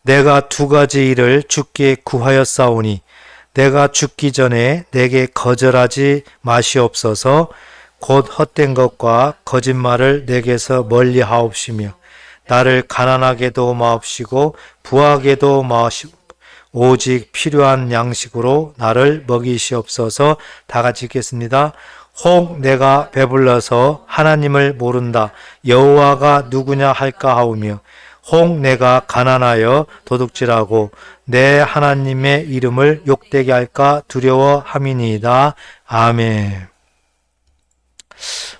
내가 두 가지 일을 주께 구하였사오니 내가 죽기 전에 내게 거절하지 마시옵소서. 곧 헛된 것과 거짓말을 내게서 멀리 하옵시며 나를 가난하게도 마옵시고 부하게도 마옵시고 오직 필요한 양식으로 나를 먹이시옵소서. 다 같이 읽겠습니다. 혹 내가 배불러서 하나님을 모른다 여호와가 누구냐 할까 하오며 혹 내가 가난하여 도둑질하고 내 하나님의 이름을 욕되게 할까 두려워함이니이다. 아멘.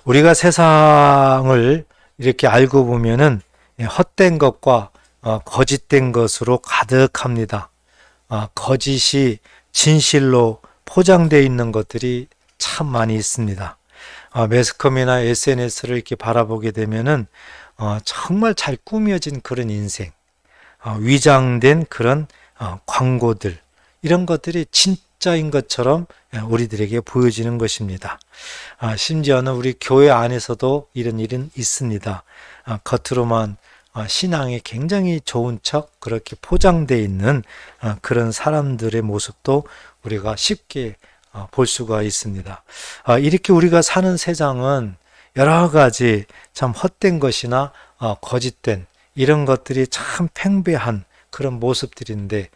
우리가 세상을 이렇게 알고 보면은 헛된 것과 거짓된 것으로 가득합니다. 거짓이 진실로 포장되어 있는 것들이 참 많이 있습니다. 매스컴이나 SNS를 이렇게 바라보게 되면은 정말 잘 꾸며진 그런 인생, 위장된 그런 광고들, 이런 것들이 진짜인 것처럼 우리들에게 보여지는 것입니다. 심지어는 우리 교회 안에서도 이런 일은 있습니다. 겉으로만 신앙이 굉장히 좋은 척 그렇게 포장되어 있는 그런 사람들의 모습도 우리가 쉽게 볼 수가 있습니다. 이렇게 우리가 사는 세상은 여러 가지 참 헛된 것이나 거짓된 이런 것들이 참 팽배한 그런 모습들인데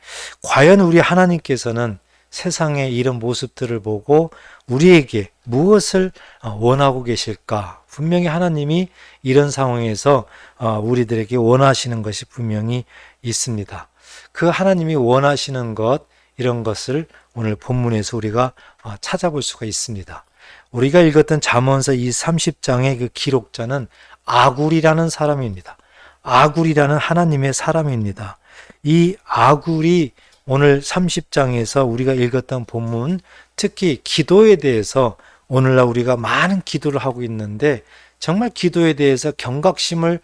과연 우리 하나님께서는 세상의 이런 모습들을 보고 우리에게 무엇을 원하고 계실까? 분명히 하나님이 이런 상황에서 우리들에게 원하시는 것이 분명히 있습니다. 그 하나님이 원하시는 것, 이런 것을 오늘 본문에서 우리가 찾아볼 수가 있습니다. 우리가 읽었던 잠언서 이 30장의 그 기록자는 아굴이라는 사람입니다. 아굴이라는 하나님의 사람입니다. 이 아굴이 오늘 30장에서 우리가 읽었던 본문, 특히 기도에 대해서 오늘날 우리가 많은 기도를 하고 있는데 정말 기도에 대해서 경각심을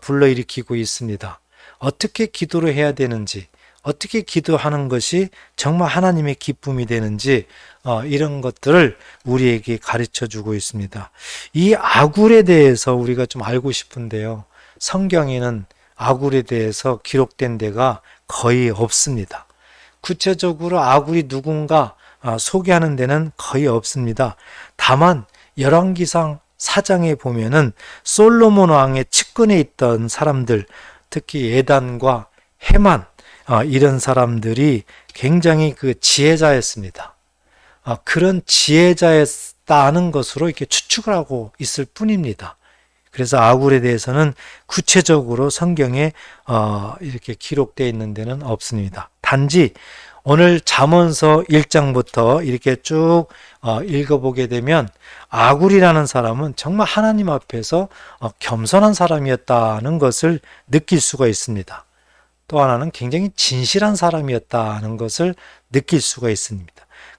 불러일으키고 있습니다. 어떻게 기도를 해야 되는지, 어떻게 기도하는 것이 정말 하나님의 기쁨이 되는지 이런 것들을 우리에게 가르쳐주고 있습니다. 이 아굴에 대해서 우리가 좀 알고 싶은데요. 성경에는 아굴에 대해서 기록된 데가 거의 없습니다. 구체적으로 아굴이 누군가 소개하는 데는 거의 없습니다. 다만 열왕기상 4장에 보면은 솔로몬 왕의 측근에 있던 사람들, 특히 에단과 헤만, 이런 사람들이 굉장히 그 지혜자였습니다. 그런 지혜자였다는 것으로 이렇게 추측을 하고 있을 뿐입니다. 그래서 아굴에 대해서는 구체적으로 성경에 이렇게 기록되어 있는 데는 없습니다. 단지 오늘 잠언서 1장부터 이렇게 쭉 읽어보게 되면 아굴이라는 사람은 정말 하나님 앞에서 겸손한 사람이었다는 것을 느낄 수가 있습니다. 또 하나는 굉장히 진실한 사람이었다는 것을 느낄 수가 있습니다.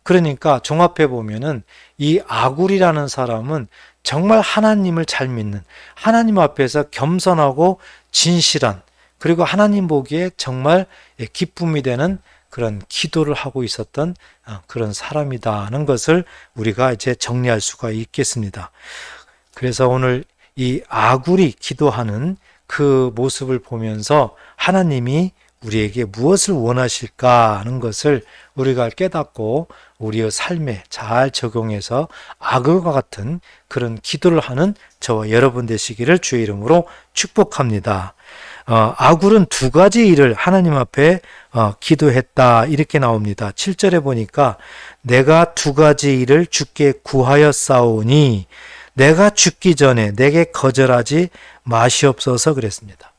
그러니까 종합해 보면은 이 아굴이라는 사람은 정말 하나님을 잘 믿는, 하나님 앞에서 겸손하고 진실한, 그리고 하나님 보기에 정말 기쁨이 되는 그런 기도를 하고 있었던 그런 사람이다는 것을 우리가 이제 정리할 수가 있겠습니다. 그래서 오늘 이 아굴이 기도하는 그 모습을 보면서 하나님이 우리에게 무엇을 원하실까 하는 것을 우리가 깨닫고 우리의 삶에 잘 적용해서 아굴과 같은 그런 기도를 하는 저와 여러분 되시기를 주의 이름으로 축복합니다. 아굴은 두 가지 일을 하나님 앞에 기도했다 이렇게 나옵니다. 7절에 보니까 내가 두 가지 일을 주께 구하였사오니 내가 죽기 전에 내게 거절하지 마시옵소서 그랬습니다.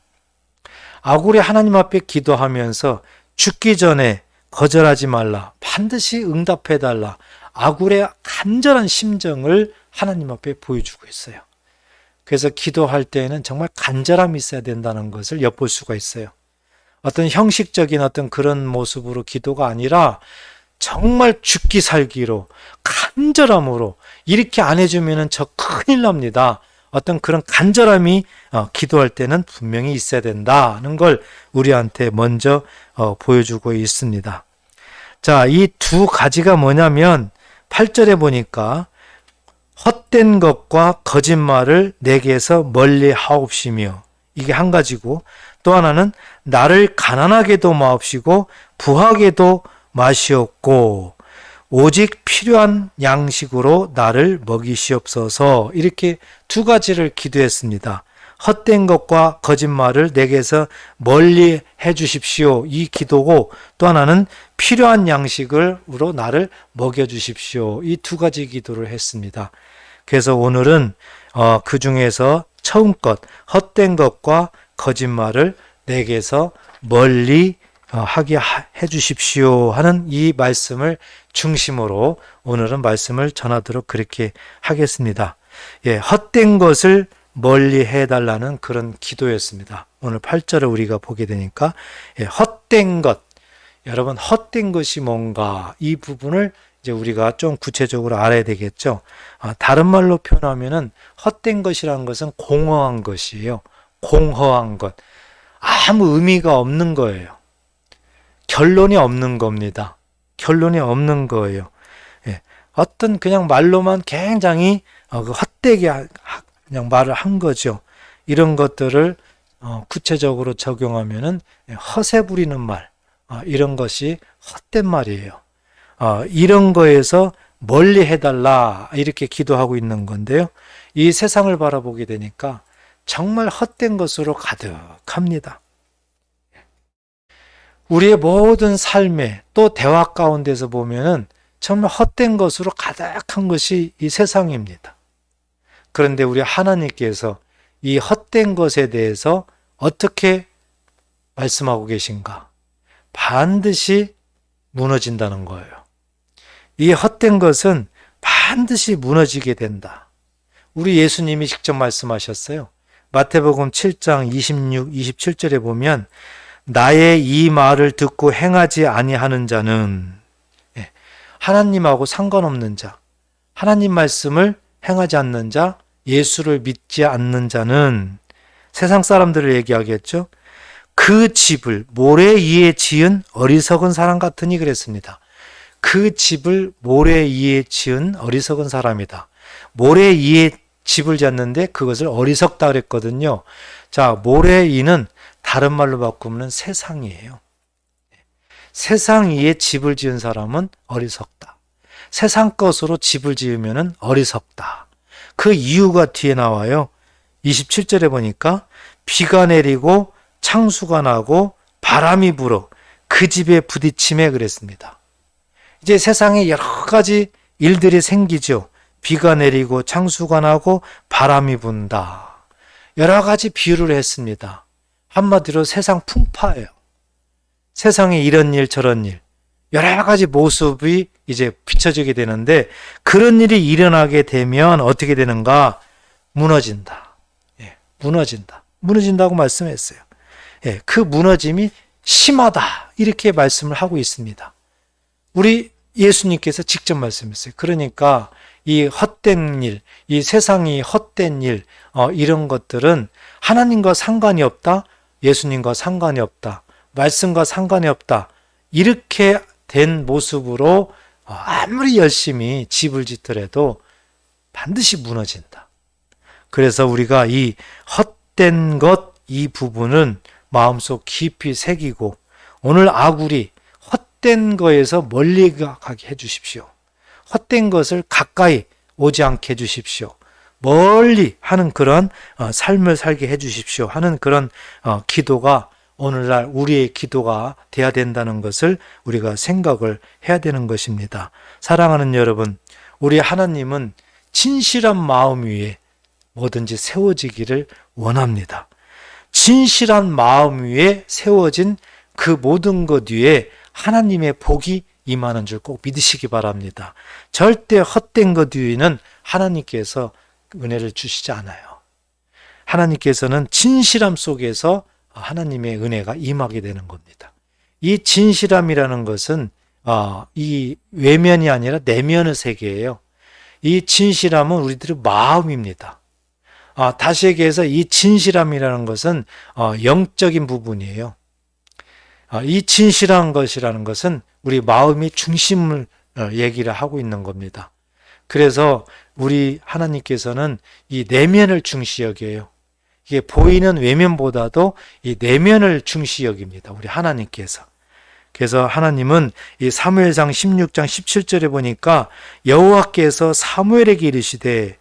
아굴이 하나님 앞에 기도하면서 죽기 전에 거절하지 말라, 반드시 응답해달라, 아굴의 간절한 심정을 하나님 앞에 보여주고 있어요. 그래서 기도할 때에는 정말 간절함이 있어야 된다는 것을 엿볼 수가 있어요. 어떤 형식적인 어떤 그런 모습으로 기도가 아니라 정말 죽기 살기로 간절함으로 이렇게 안 해주면 저 큰일 납니다. 어떤 그런 간절함이 기도할 때는 분명히 있어야 된다는 걸 우리한테 먼저 보여주고 있습니다. 자, 이 두 가지가 뭐냐면 8절에 보니까 헛된 것과 거짓말을 내게서 멀리 하옵시며, 이게 한 가지고, 또 하나는 나를 가난하게도 마옵시고 부하게도 마시옵고 오직 필요한 양식으로 나를 먹이시옵소서. 이렇게 두 가지를 기도했습니다. 헛된 것과 거짓말을 내게서 멀리 해 주십시오. 이 기도고, 또 하나는 필요한 양식으로 나를 먹여 주십시오. 이 두 가지 기도를 했습니다. 그래서 오늘은 그 중에서 처음 것, 헛된 것과 거짓말을 내게서 멀리 하게 해 주십시오 하는 이 말씀을 중심으로 오늘은 말씀을 전하도록 그렇게 하겠습니다. 예, 헛된 것을 멀리 해달라는 그런 기도였습니다. 오늘 8절을 우리가 보게 되니까, 예, 헛된 것, 여러분 헛된 것이 뭔가, 이 부분을 이제 우리가 좀 구체적으로 알아야 되겠죠. 다른 말로 표현하면은 헛된 것이라는 것은 공허한 것이에요. 공허한 것, 아무 의미가 없는 거예요. 결론이 없는 겁니다. 결론이 없는 거예요. 예, 어떤 그냥 말로만 굉장히 헛되게 그냥 말을 한 거죠. 이런 것들을 구체적으로 적용하면은 허세 부리는 말, 이런 것이 헛된 말이에요. 이런 거에서 멀리 해달라 이렇게 기도하고 있는 건데요. 이 세상을 바라보게 되니까 정말 헛된 것으로 가득합니다. 우리의 모든 삶에 또 대화 가운데서 보면은 정말 헛된 것으로 가득한 것이 이 세상입니다. 그런데 우리 하나님께서 이 헛된 것에 대해서 어떻게 말씀하고 계신가? 반드시 무너진다는 거예요. 이 헛된 것은 반드시 무너지게 된다. 우리 예수님이 직접 말씀하셨어요. 마태복음 7장 26, 27절에 보면 나의 이 말을 듣고 행하지 아니하는 자는, 하나님하고 상관없는 자, 하나님 말씀을 행하지 않는 자, 예수를 믿지 않는 자는, 세상 사람들을 얘기하겠죠. 그 집을 모래 위에 지은 어리석은 사람 같으니 그랬습니다. 그 집을 모래 위에 지은 어리석은 사람이다. 모래 위에 집을 지었는데 그것을 어리석다 그랬거든요. 자, 모래 위는 다른 말로 바꾸면 세상이에요. 세상 위에 집을 지은 사람은 어리석다. 세상 것으로 집을 지으면 어리석다. 그 이유가 뒤에 나와요. 27절에 보니까 비가 내리고 창수가 나고 바람이 불어 그 집에 부딪힘에 그랬습니다. 이제 세상에 여러 가지 일들이 생기죠. 비가 내리고 창수가 나고 바람이 분다. 여러 가지 비유를 했습니다. 한마디로 세상 풍파예요. 세상에 이런 일 저런 일, 여러 가지 모습이 이제 비춰지게 되는데, 그런 일이 일어나게 되면 어떻게 되는가? 무너진다. 예, 무너진다. 무너진다고 말씀했어요. 예, 그 무너짐이 심하다. 이렇게 말씀을 하고 있습니다. 우리 예수님께서 직접 말씀했어요. 그러니까 이 헛된 일, 이 세상이 헛된 일, 이런 것들은 하나님과 상관이 없다. 예수님과 상관이 없다. 말씀과 상관이 없다. 이렇게 된 모습으로 아무리 열심히 집을 짓더라도 반드시 무너진다. 그래서 우리가 이 헛된 것, 이 부분은 마음속 깊이 새기고, 오늘 아굴이 헛된 거에서 멀리 가게 해주십시오. 헛된 것을 가까이 오지 않게 해주십시오. 멀리 하는 그런 삶을 살게 해주십시오 하는 그런 기도가 오늘날 우리의 기도가 돼야 된다는 것을 우리가 생각을 해야 되는 것입니다. 사랑하는 여러분, 우리 하나님은 진실한 마음 위에 뭐든지 세워지기를 원합니다. 진실한 마음 위에 세워진 그 모든 것 위에 하나님의 복이 임하는 줄 꼭 믿으시기 바랍니다. 절대 헛된 것 위에는 하나님께서 은혜를 주시지 않아요. 하나님께서는 진실함 속에서 하나님의 은혜가 임하게 되는 겁니다. 이 진실함이라는 것은 이 외면이 아니라 내면의 세계예요. 이 진실함은 우리들의 마음입니다. 다시 얘기해서 이 진실함이라는 것은 영적인 부분이에요. 이 진실한 것이라는 것은 우리 마음의 중심을 얘기를 하고 있는 겁니다. 그래서 우리 하나님께서는 이 내면을 중시 여겨요. 이게 보이는 외면보다도 이 내면을 중시 여깁니다. 우리 하나님께서. 그래서 하나님은 이 사무엘상 16장 17절에 보니까 여호와께서 사무엘에게 이르시되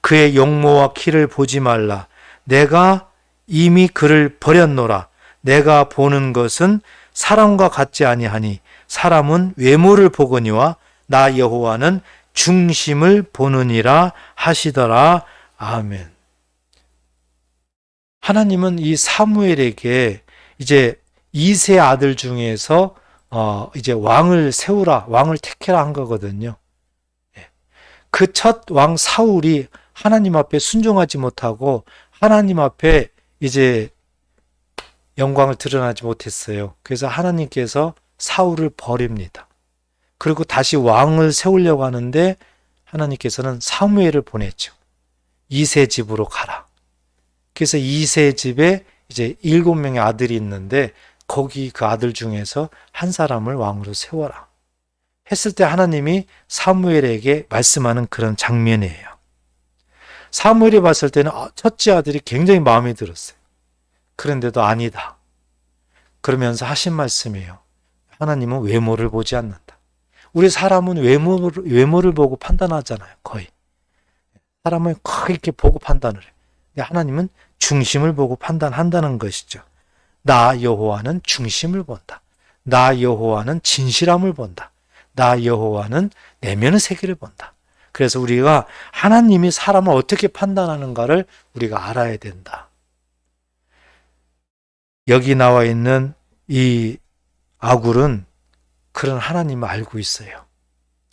그의 용모와 키를 보지 말라. 내가 이미 그를 버렸노라. 내가 보는 것은 사람과 같지 아니하니 사람은 외모를 보거니와 나 여호와는 중심을 보느니라 하시더라. 아멘. 하나님은 이 사무엘에게 이제 이세 아들 중에서 이제 왕을 세우라, 왕을 택해라 한 거거든요. 그 첫 왕 사울이 하나님 앞에 순종하지 못하고 하나님 앞에 이제 영광을 드러나지 못했어요. 그래서 하나님께서 사울을 버립니다. 그리고 다시 왕을 세우려고 하는데 하나님께서는 사무엘을 보냈죠. 이세 집으로 가라. 그래서 이세 집에 이제 7명의 아들이 있는데 거기 그 아들 중에서 한 사람을 왕으로 세워라 했을 때 하나님이 사무엘에게 말씀하는 그런 장면이에요. 사무엘이 봤을 때는 첫째 아들이 굉장히 마음에 들었어요. 그런데도 아니다. 그러면서 하신 말씀이에요. 하나님은 외모를 보지 않는다. 우리 사람은 외모를 보고 판단하잖아요. 거의. 사람은 거의 이렇게 보고 판단을 해요. 하나님은 중심을 보고 판단한다는 것이죠. 나 여호와는 중심을 본다. 나 여호와는 진실함을 본다. 나 여호와는 내면의 세계를 본다. 그래서 우리가 하나님이 사람을 어떻게 판단하는가를 우리가 알아야 된다. 여기 나와 있는 이 아굴은 그런 하나님을 알고 있어요.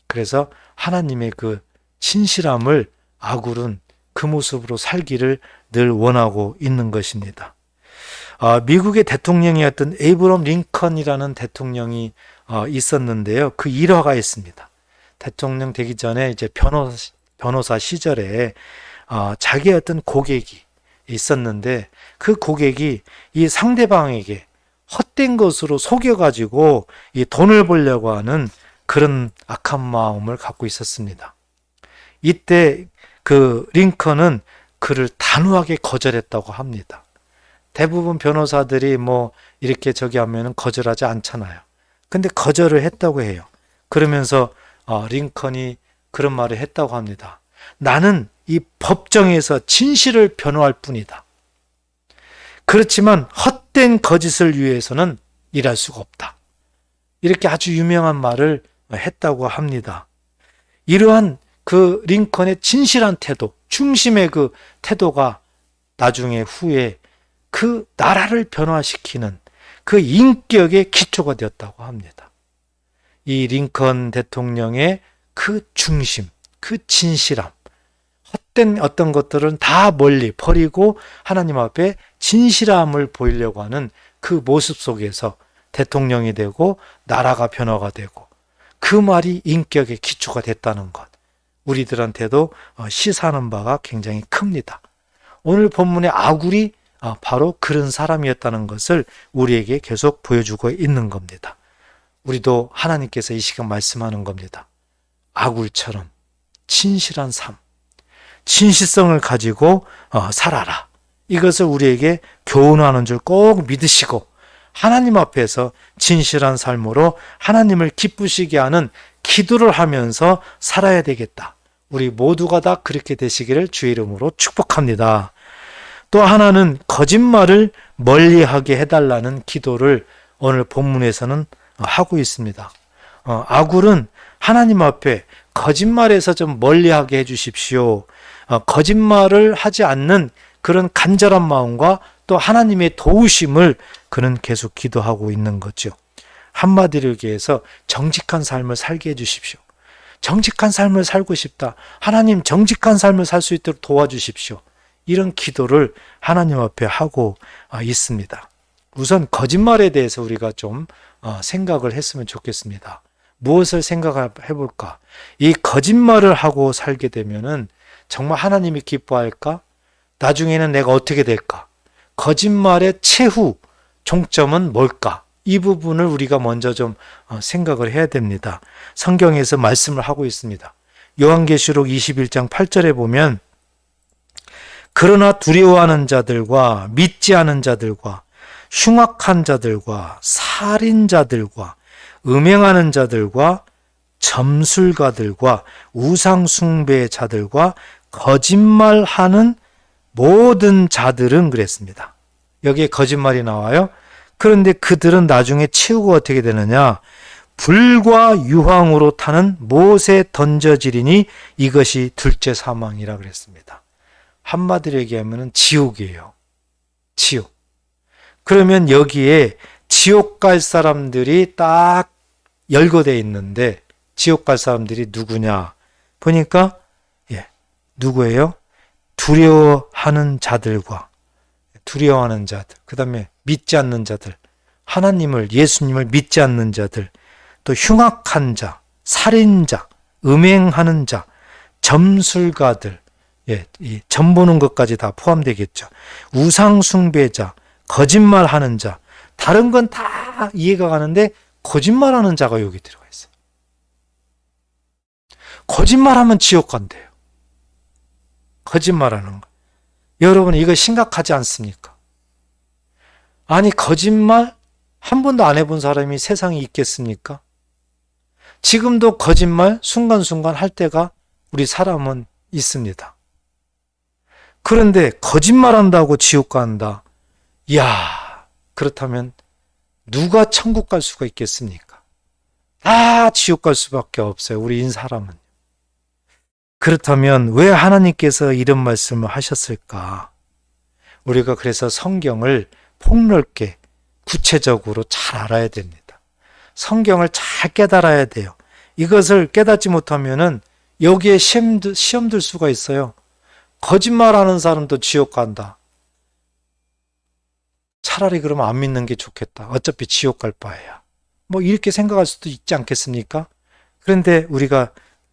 그래서 하나님의 그 진실함을 아굴은 그 모습으로 살기를 늘 원하고 있는 것입니다. 미국의 대통령이었던 에이브럼 링컨이라는 대통령이 있었는데요. 그 일화가 있습니다. 대통령 되기 전에 이제 변호사 시절에 자기의 어떤 고객이 있었는데 그 고객이 이 상대방에게 헛된 것으로 속여가지고 이 돈을 벌려고 하는 그런 악한 마음을 갖고 있었습니다. 이때 그 링컨은 그를 단호하게 거절했다고 합니다. 대부분 변호사들이 뭐 이렇게 저기 하면은 거절하지 않잖아요. 근데 거절을 했다고 해요. 그러면서 링컨이 그런 말을 했다고 합니다. 나는 이 법정에서 진실을 변호할 뿐이다. 그렇지만 헛된 거짓을 위해서는 일할 수가 없다. 이렇게 아주 유명한 말을 했다고 합니다. 이러한 그 링컨의 진실한 태도, 중심의 그 태도가 나중에 후에 그 나라를 변화시키는 그 인격의 기초가 되었다고 합니다. 이 링컨 대통령의 그 중심, 그 진실함, 헛된 어떤 것들은 다 멀리 버리고 하나님 앞에 진실함을 보이려고 하는 그 모습 속에서 대통령이 되고 나라가 변화가 되고 그 말이 인격의 기초가 됐다는 것. 우리들한테도 시사하는 바가 굉장히 큽니다. 오늘 본문의 아굴이 바로 그런 사람이었다는 것을 우리에게 계속 보여주고 있는 겁니다. 우리도 하나님께서 이 시간 말씀하는 겁니다. 아굴처럼 진실한 삶, 진실성을 가지고 살아라. 이것을 우리에게 교훈하는 줄 꼭 믿으시고 하나님 앞에서 진실한 삶으로 하나님을 기쁘시게 하는 기도를 하면서 살아야 되겠다. 우리 모두가 다 그렇게 되시기를 주의 이름으로 축복합니다. 또 하나는 거짓말을 멀리하게 해달라는 기도를 오늘 본문에서는 하고 있습니다. 아굴은 하나님 앞에 거짓말에서 좀 멀리하게 해주십시오. 거짓말을 하지 않는 그런 간절한 마음과 또 하나님의 도우심을 그는 계속 기도하고 있는 거죠. 한마디로 얘기해서 정직한 삶을 살게 해주십시오. 정직한 삶을 살고 싶다. 하나님 정직한 삶을 살 수 있도록 도와주십시오. 이런 기도를 하나님 앞에 하고 있습니다. 우선 거짓말에 대해서 우리가 좀 생각을 했으면 좋겠습니다. 무엇을 생각해 볼까? 이 거짓말을 하고 살게 되면은 정말 하나님이 기뻐할까? 나중에는 내가 어떻게 될까? 거짓말의 최후 종점은 뭘까? 이 부분을 우리가 먼저 좀 생각을 해야 됩니다. 성경에서 말씀을 하고 있습니다. 요한계시록 21장 8절에 보면 그러나 두려워하는 자들과 믿지 않은 자들과 흉악한 자들과 살인자들과 음행하는 자들과 점술가들과 우상숭배자들과 거짓말하는 모든 자들은 그랬습니다. 여기에 거짓말이 나와요. 그런데 그들은 나중에 치우고 어떻게 되느냐? 불과 유황으로 타는 못에 던져지리니 이것이 둘째 사망이라 그랬습니다. 한마디로 얘기하면 지옥이에요. 지옥. 그러면 여기에 지옥 갈 사람들이 딱 열거되어 있는데 지옥 갈 사람들이 누구냐? 보니까 누구예요? 두려워하는 자들과 두려워하는 자들, 그 다음에 믿지 않는 자들, 하나님을, 예수님을 믿지 않는 자들, 또 흉악한 자, 살인자, 음행하는 자, 점술가들, 이 점 보는 것까지 다 포함되겠죠. 우상숭배자, 거짓말하는 자, 다른 건 다 이해가 가는데 거짓말하는 자가 여기 들어가 있어요. 거짓말하면 지옥 간대요. 거짓말하는 거. 여러분 이거 심각하지 않습니까? 아니 거짓말 한 번도 안 해본 사람이 세상에 있겠습니까? 지금도 거짓말 순간순간 할 때가 우리 사람은 있습니다. 그런데 거짓말한다고 지옥 간다. 이야, 그렇다면 누가 천국 갈 수가 있겠습니까? 다 지옥 갈 수밖에 없어요. 우리 사람은. 그렇다면 왜 하나님께서 이런 말씀을 하셨을까? 우리가 그래서 성경을 폭넓게 구체적으로 잘 알아야 됩니다. 성경을 잘 깨달아야 돼요. 이것을 깨닫지 못하면은 여기에 시험 들 수가 있어요. 거짓말하는 사람도 지옥 간다. 차라리 그러면 안 믿는 게 좋겠다. 어차피 지옥 갈 바에야. 뭐 이렇게 생각할 수도 있지 않겠습니까? 그런데 우리가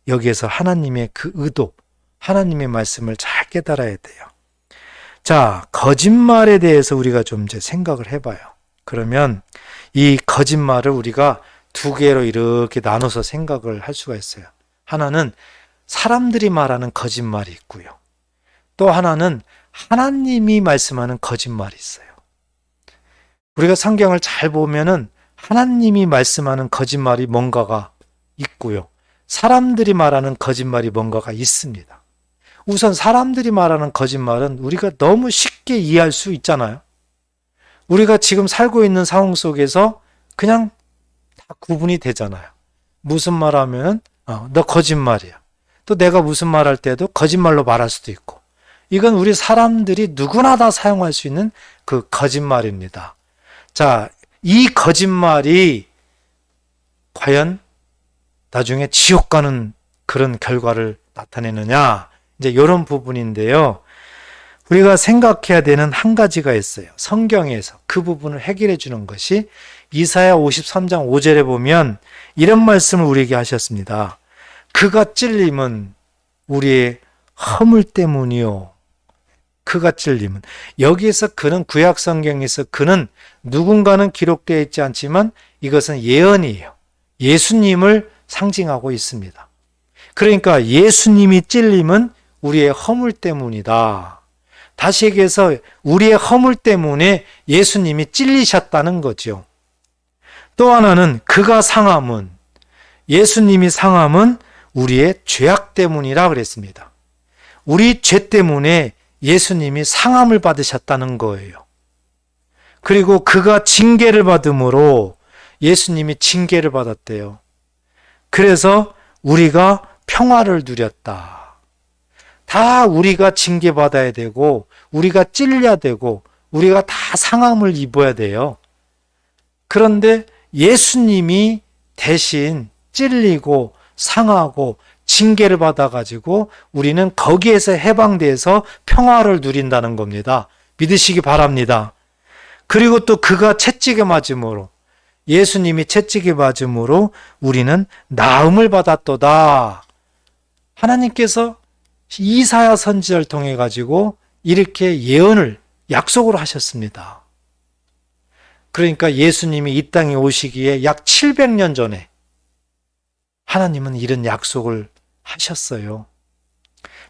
여기에서 하나님의 그 의도, 하나님의 말씀을 잘 깨달아야 돼요. 자, 거짓말에 대해서 우리가 좀 이제 생각을 해봐요. 그러면 이 거짓말을 우리가 두 개로 이렇게 나눠서 생각을 할 수가 있어요. 하나는 사람들이 말하는 거짓말이 있고요. 또 하나는 하나님이 말씀하는 거짓말이 있어요. 우리가 성경을 잘 보면은 하나님이 말씀하는 거짓말이 뭔가가 있고요. 사람들이 말하는 거짓말이 뭔가가 있습니다. 우선 사람들이 말하는 거짓말은 우리가 너무 쉽게 이해할 수 있잖아요. 우리가 지금 살고 있는 상황 속에서 그냥 다 구분이 되잖아요. 무슨 말 하면 너 거짓말이야. 또 내가 무슨 말 할 때도 거짓말로 말할 수도 있고. 이건 우리 사람들이 누구나 다 사용할 수 있는 그 거짓말입니다. 자, 이 거짓말이 과연 나중에 지옥 가는 그런 결과를 나타내느냐? 이제 이런 부분인데요. 우리가 생각해야 되는 한 가지가 있어요. 성경에서 그 부분을 해결해 주는 것이 이사야 53장 5절에 보면 이런 말씀을 우리에게 하셨습니다. 그가 찔림은 우리의 허물 때문이요. 그가 찔림은. 여기에서 그는 구약 성경에서 그는 누군가는 기록되어 있지 않지만 이것은 예언이에요. 예수님을 상징하고 있습니다. 그러니까 예수님이 찔림은 우리의 허물 때문이다. 다시 얘기해서 우리의 허물 때문에 예수님이 찔리셨다는 거죠. 또 하나는 그가 상함은, 예수님이 상함은 우리의 죄악 때문이라 그랬습니다. 우리 죄 때문에 예수님이 상함을 받으셨다는 거예요. 그리고 그가 징계를 받음으로 예수님이 징계를 받았대요. 그래서 우리가 평화를 누렸다. 다 우리가 징계받아야 되고 우리가 찔려야 되고 우리가 다 상함을 입어야 돼요. 그런데 예수님이 대신 찔리고 상하고 징계를 받아가지고 우리는 거기에서 해방돼서 평화를 누린다는 겁니다. 믿으시기 바랍니다. 그리고 또 그가 채찍에 맞음으로, 예수님이 채찍에 맞음으로 우리는 나음을 받았도다. 하나님께서 이사야 선지자를 통해 가지고 이렇게 예언을, 약속을 하셨습니다. 그러니까 예수님이 이 땅에 오시기에 약 700년 전에 하나님은 이런 약속을 하셨어요.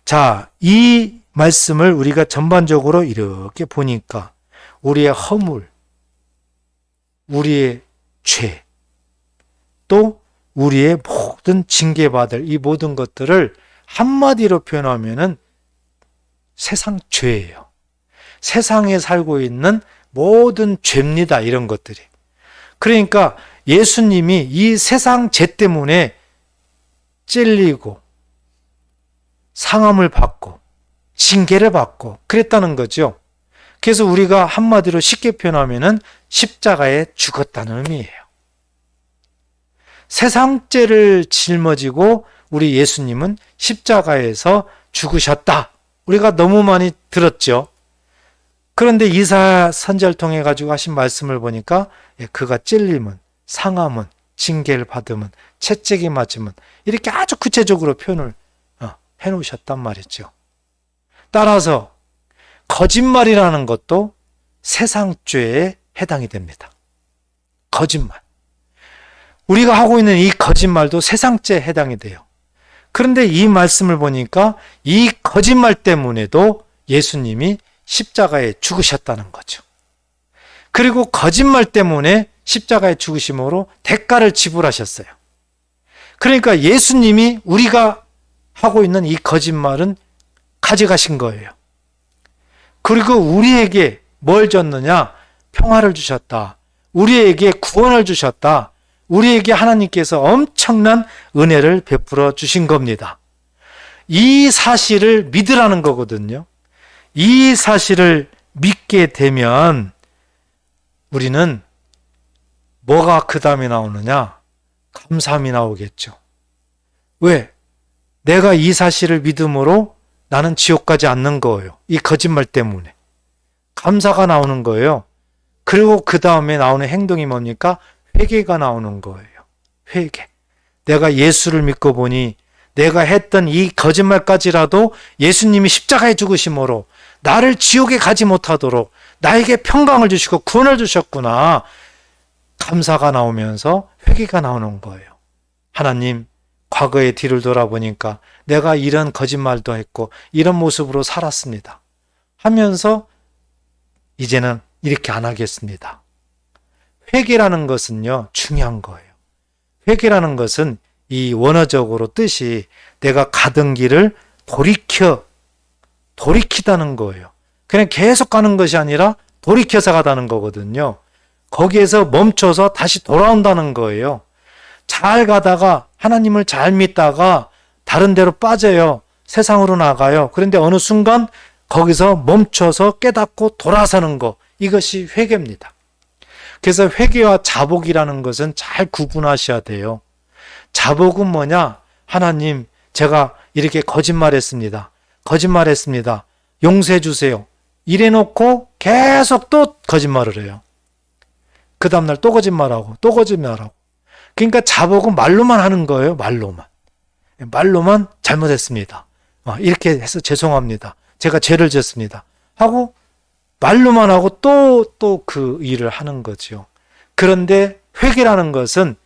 자, 이 말씀을 우리가 전반적으로 이렇게 보니까 우리의 허물, 우리의 죄, 또 우리의 모든 징계받을 이 모든 것들을 한마디로 표현하면은 세상 죄예요. 세상에 살고 있는 모든 죄입니다. 이런 것들이. 그러니까 예수님이 이 세상 죄 때문에 찔리고 상함을 받고 징계를 받고 그랬다는 거죠. 그래서 우리가 한마디로 쉽게 표현하면은 십자가에 죽었다는 의미예요. 세상 죄를 짊어지고 우리 예수님은 십자가에서 죽으셨다. 우리가 너무 많이 들었죠. 그런데 이사야 선지자를 통해 가지고 하신 말씀을 보니까 그가 찔림은, 상함은, 징계를 받음은, 채찍이 맞음은 이렇게 아주 구체적으로 표현을 해놓으셨단 말이죠. 따라서 거짓말이라는 것도 세상죄에 해당이 됩니다. 거짓말. 우리가 하고 있는 이 거짓말도 세상죄에 해당이 돼요. 그런데 이 말씀을 보니까 이 거짓말 때문에도 예수님이 십자가에 죽으셨다는 거죠. 그리고 거짓말 때문에 십자가에 죽으심으로 대가를 지불하셨어요. 그러니까 예수님이 우리가 하고 있는 이 거짓말은 가져가신 거예요. 그리고 우리에게 뭘 줬느냐? 평화를 주셨다. 우리에게 구원을 주셨다. 우리에게 하나님께서 엄청난 은혜를 베풀어 주신 겁니다. 이 사실을 믿으라는 거거든요. 이 사실을 믿게 되면 우리는 뭐가 그 다음에 나오느냐? 감사함이 나오겠죠. 왜? 내가 이 사실을 믿음으로 나는 지옥 가지 않는 거예요. 이 거짓말 때문에. 감사가 나오는 거예요. 그리고 그 다음에 나오는 행동이 뭡니까? 회개가 나오는 거예요. 회개. 내가 예수를 믿고 보니 내가 했던 이 거짓말까지라도 예수님이 십자가에 죽으심으로 나를 지옥에 가지 못하도록 나에게 평강을 주시고 구원을 주셨구나. 감사가 나오면서 회개가 나오는 거예요. 하나님, 과거의 뒤를 돌아보니까 내가 이런 거짓말도 했고 이런 모습으로 살았습니다. 하면서 이제는 이렇게 안 하겠습니다. 회개라는 것은요, 중요한 거예요. 회개라는 것은 이 원어적으로 뜻이 내가 가던 길을 돌이키다는 거예요. 그냥 계속 가는 것이 아니라 돌이켜서 가다는 거거든요. 거기에서 멈춰서 다시 돌아온다는 거예요. 잘 가다가 하나님을 잘 믿다가 다른 데로 빠져요. 세상으로 나가요. 그런데 어느 순간 거기서 멈춰서 깨닫고 돌아서는 거, 이것이 회개입니다. 그래서 회개와 자복이라는 것은 잘 구분하셔야 돼요. 자복은 뭐냐? 하나님, 제가 이렇게 거짓말했습니다. 용서해 주세요. 이래놓고 계속 또 거짓말을 해요. 그 다음날 또 거짓말하고 또 거짓말하고. 그러니까 자복은 말로만 하는 거예요. 말로만 잘못했습니다. 이렇게 해서 죄송합니다. 제가 죄를 졌습니다. 하고 말로만 하고 또 그 일을 하는 거죠. 그런데 회개라는 것은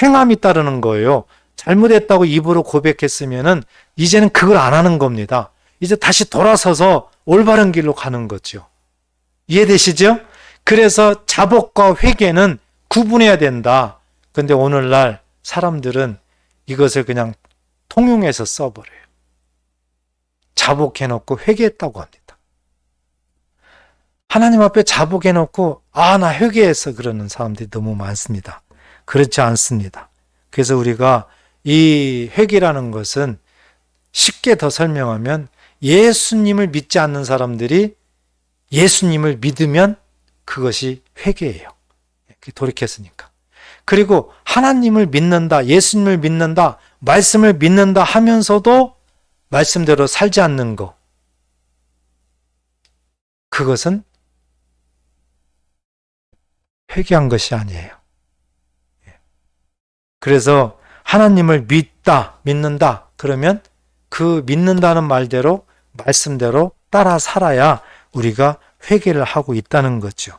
행함이 따르는 거예요. 잘못했다고 입으로 고백했으면은 이제는 그걸 안 하는 겁니다. 이제 다시 돌아서서 올바른 길로 가는 거죠. 이해되시죠? 그래서 자복과 회개는 구분해야 된다. 근데 오늘날 사람들은 이것을 그냥 통용해서 써버려요. 자복해놓고 회개했다고 합니다. 하나님 앞에 자복해놓고 나 회개했어 그러는 사람들이 너무 많습니다. 그렇지 않습니다. 그래서 우리가 이 회개라는 것은 쉽게 더 설명하면 예수님을 믿지 않는 사람들이 예수님을 믿으면 그것이 회개예요. 돌이켰으니까. 그리고 하나님을 믿는다, 예수님을 믿는다, 말씀을 믿는다 하면서도 말씀대로 살지 않는 거. 그것은 회개한 것이 아니에요. 그래서 하나님을 믿는다. 그러면 그 믿는다는 말대로, 말씀대로 따라 살아야 우리가 회개를 하고 있다는 거죠.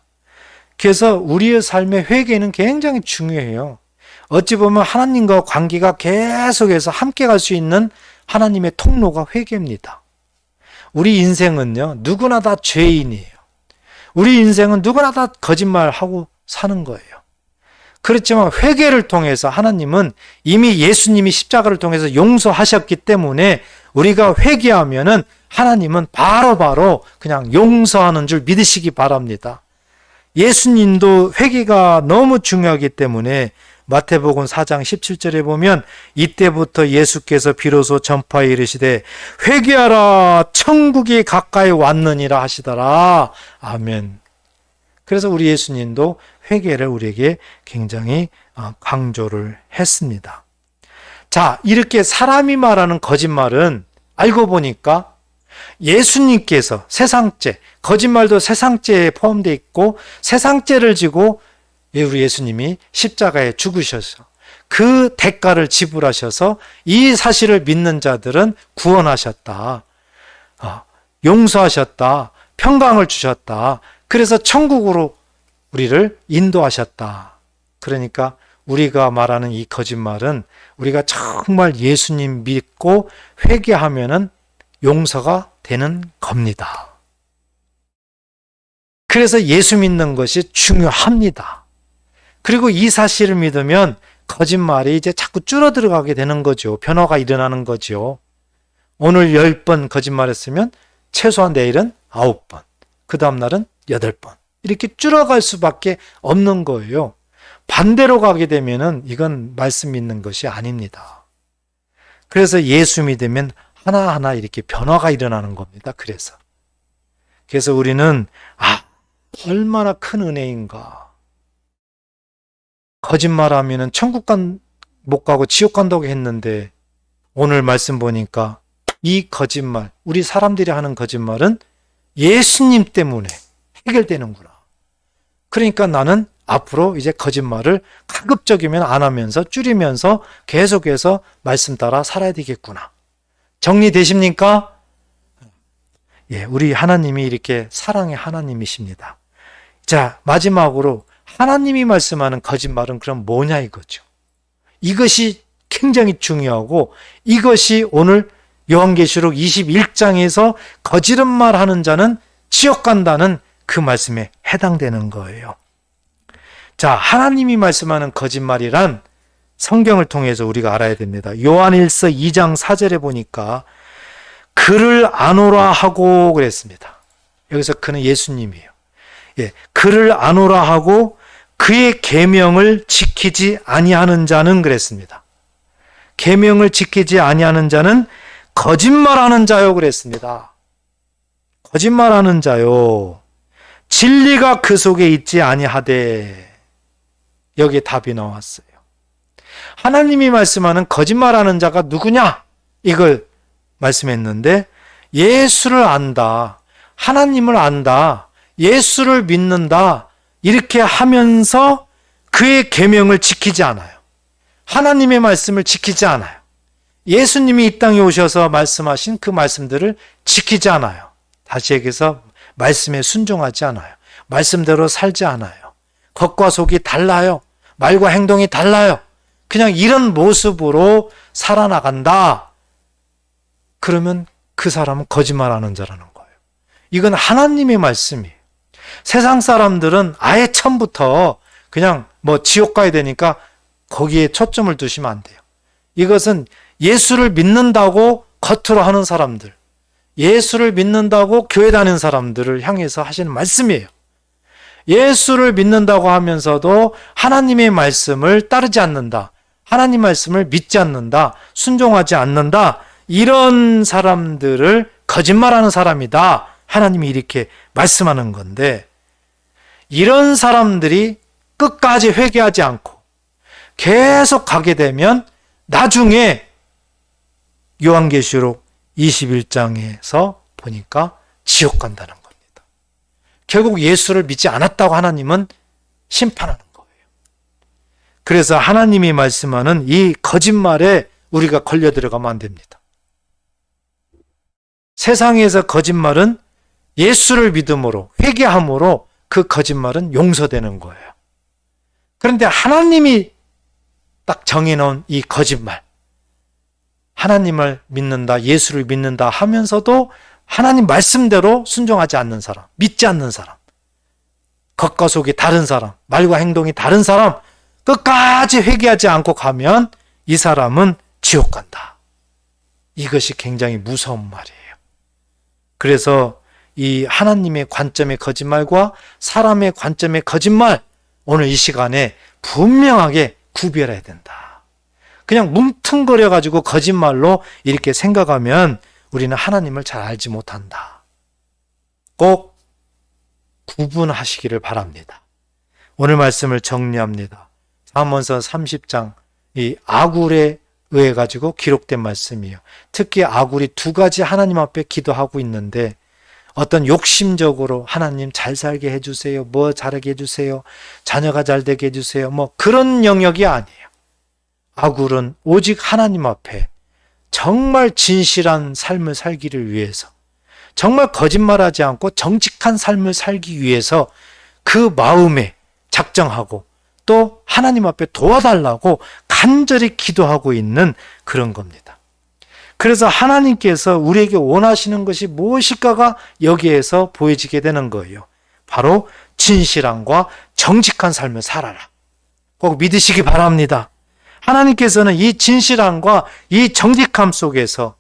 그래서 우리의 삶의 회개는 굉장히 중요해요. 어찌 보면 하나님과 관계가 계속해서 함께 갈 수 있는 하나님의 통로가 회개입니다. 우리 인생은요, 누구나 다 죄인이에요. 우리 인생은 누구나 다 거짓말하고 사는 거예요. 그렇지만 회개를 통해서 하나님은 이미 예수님이 십자가를 통해서 용서하셨기 때문에 우리가 회개하면은 하나님은 바로바로 그냥 용서하는 줄 믿으시기 바랍니다. 예수님도 회개가 너무 중요하기 때문에 마태복음 4장 17절에 보면 이때부터 예수께서 비로소 전파에 이르시되 회개하라 천국이 가까이 왔느니라 하시더라. 아멘. 그래서 우리 예수님도 회개를 우리에게 굉장히 강조를 했습니다. 자, 이렇게 사람이 말하는 거짓말은 알고 보니까 예수님께서 세상죄, 거짓말도 세상죄에 포함되어 있고 세상죄를 지고 우리 예수님이 십자가에 죽으셔서 그 대가를 지불하셔서 이 사실을 믿는 자들은 구원하셨다. 용서하셨다. 평강을 주셨다. 그래서 천국으로 우리를 인도하셨다. 그러니까 우리가 말하는 이 거짓말은 우리가 정말 예수님 믿고 회개하면은 용서가 되는 겁니다. 그래서 예수 믿는 것이 중요합니다. 그리고 이 사실을 믿으면 거짓말이 이제 자꾸 줄어들어가게 되는 거죠. 변화가 일어나는 거죠. 오늘 10번 거짓말했으면 최소한 내일은 9번, 그 다음 날은 8번. 이렇게 줄어갈 수밖에 없는 거예요. 반대로 가게 되면은 이건 말씀 믿는 것이 아닙니다. 그래서 예수 믿으면 하나하나 이렇게 변화가 일어나는 겁니다. 그래서 우리는 얼마나 큰 은혜인가. 거짓말하면은 천국 못 가고 지옥 간다고 했는데 오늘 말씀 보니까 이 거짓말, 우리 사람들이 하는 거짓말은 예수님 때문에 해결되는구나. 그러니까 나는 앞으로 이제 거짓말을 가급적이면 안 하면서 줄이면서 계속해서 말씀 따라 살아야 되겠구나. 정리되십니까? 예, 우리 하나님이 이렇게 사랑의 하나님이십니다. 자, 마지막으로 하나님이 말씀하는 거짓말은 그럼 뭐냐 이거죠. 이것이 굉장히 중요하고 이것이 오늘 요한계시록 21장에서 거짓말 하는 자는 지옥 간다는 그 말씀에 해당되는 거예요. 자, 하나님이 말씀하는 거짓말이란 성경을 통해서 우리가 알아야 됩니다. 요한일서 2장 4절에 보니까 그를 아노라 하고 그랬습니다. 여기서 그는 예수님이에요. 예, 그를 아노라 하고 그의 계명을 지키지 아니하는 자는 그랬습니다. 계명을 지키지 아니하는 자는 거짓말하는 자요 그랬습니다. 거짓말하는 자요. 진리가 그 속에 있지 아니하되. 여기에 답이 나왔어요. 하나님이 말씀하는 거짓말하는 자가 누구냐? 이걸 말씀했는데 예수를 안다. 하나님을 안다. 예수를 믿는다. 이렇게 하면서 그의 계명을 지키지 않아요. 하나님의 말씀을 지키지 않아요. 예수님이 이 땅에 오셔서 말씀하신 그 말씀들을 지키지 않아요. 다시 얘기해서 말씀에 순종하지 않아요. 말씀대로 살지 않아요. 겉과 속이 달라요. 말과 행동이 달라요. 그냥 이런 모습으로 살아나간다. 그러면 그 사람은 거짓말하는 자라는 거예요. 이건 하나님의 말씀이에요. 세상 사람들은 아예 처음부터 그냥 지옥 가야 되니까 거기에 초점을 두시면 안 돼요. 이것은 예수를 믿는다고 겉으로 하는 사람들, 예수를 믿는다고 교회 다니는 사람들을 향해서 하시는 말씀이에요. 예수를 믿는다고 하면서도 하나님의 말씀을 따르지 않는다. 하나님 말씀을 믿지 않는다. 순종하지 않는다. 이런 사람들을 거짓말하는 사람이다. 하나님이 이렇게 말씀하는 건데 이런 사람들이 끝까지 회개하지 않고 계속 가게 되면 나중에 요한계시록 21장에서 보니까 지옥 간다는 겁니다. 결국 예수를 믿지 않았다고 하나님은 심판하는 거예요. 그래서 하나님이 말씀하는 이 거짓말에 우리가 걸려 들어가면 안 됩니다. 세상에서 거짓말은 예수를 믿음으로 회개함으로 그 거짓말은 용서되는 거예요. 그런데 하나님이 딱 정해놓은 이 거짓말, 하나님을 믿는다, 예수를 믿는다 하면서도 하나님 말씀대로 순종하지 않는 사람, 믿지 않는 사람, 겉과 속이 다른 사람, 말과 행동이 다른 사람, 끝까지 회개하지 않고 가면 이 사람은 지옥 간다. 이것이 굉장히 무서운 말이에요. 그래서 이 하나님의 관점의 거짓말과 사람의 관점의 거짓말, 오늘 이 시간에 분명하게 구별해야 된다. 그냥 뭉퉁거려가지고 거짓말로 이렇게 생각하면 우리는 하나님을 잘 알지 못한다. 꼭 구분하시기를 바랍니다. 오늘 말씀을 정리합니다. 잠언서 30장, 이 아굴에 의해 가지고 기록된 말씀이에요. 특히 아굴이 두 가지 하나님 앞에 기도하고 있는데, 어떤 욕심적으로 하나님 잘 살게 해주세요, 뭐 잘하게 해주세요, 자녀가 잘 되게 해주세요, 뭐 그런 영역이 아니에요. 아굴은 오직 하나님 앞에 정말 진실한 삶을 살기를 위해서, 정말 거짓말하지 않고 정직한 삶을 살기 위해서 그 마음에 작정하고 또 하나님 앞에 도와달라고 간절히 기도하고 있는 그런 겁니다. 그래서 하나님께서 우리에게 원하시는 것이 무엇일까가 여기에서 보여지게 되는 거예요. 바로 진실함과 정직한 삶을 살아라. 꼭 믿으시기 바랍니다. 하나님께서는 이 진실함과 이 정직함 속에서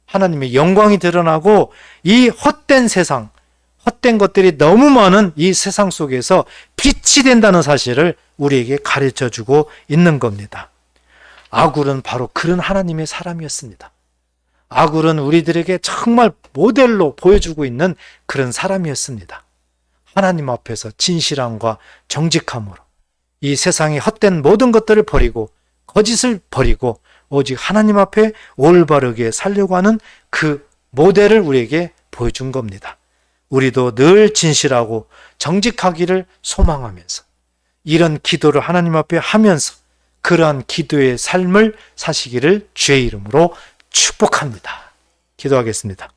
하나님의 영광이 드러나고, 이 헛된 세상, 헛된 것들이 너무 많은 이 세상 속에서 빛이 된다는 사실을 우리에게 가르쳐주고 있는 겁니다. 아굴은 바로 그런 하나님의 사람이었습니다. 아굴은 우리들에게 정말 모델로 보여주고 있는 그런 사람이었습니다. 하나님 앞에서 진실함과 정직함으로 이 세상의 헛된 모든 것들을 버리고 거짓을 버리고 오직 하나님 앞에 올바르게 살려고 하는 그 모델을 우리에게 보여준 겁니다. 우리도 늘 진실하고 정직하기를 소망하면서 이런 기도를 하나님 앞에 하면서 그러한 기도의 삶을 사시기를 주의 이름으로 축복합니다. 기도하겠습니다.